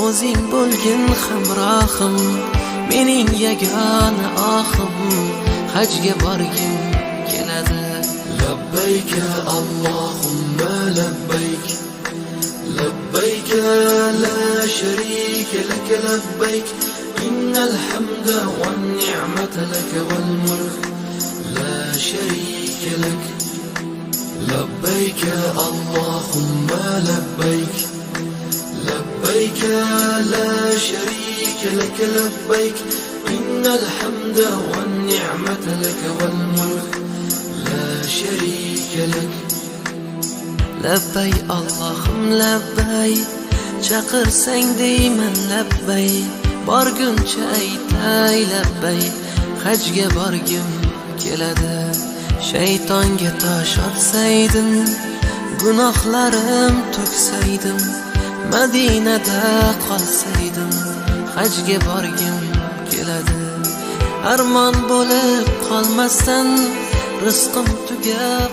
o'zing bo'lgin hamrohim, mening yagona ohim, hajga borgim keladi. لبيك اللهم لبيك لبيك لا شريك لك لبيك إن الحمد والنعمة لك والملك لا شريك لك لبيك اللهم لبيك لبيك لا شريك لك لبيك إن الحمد والنعمة لك والملك لا شريك لك. Labbay Allohim labbay, chaqirsang deyman labbay, borguncha aytay labbay, hajga borgim keladi. Shaytonga tosh otsaydim, gunohlarim to'ksaydim, Madinada qolsaydim, hajga borgim keladi. Armon bo'lib qolmasdan rizqim tugab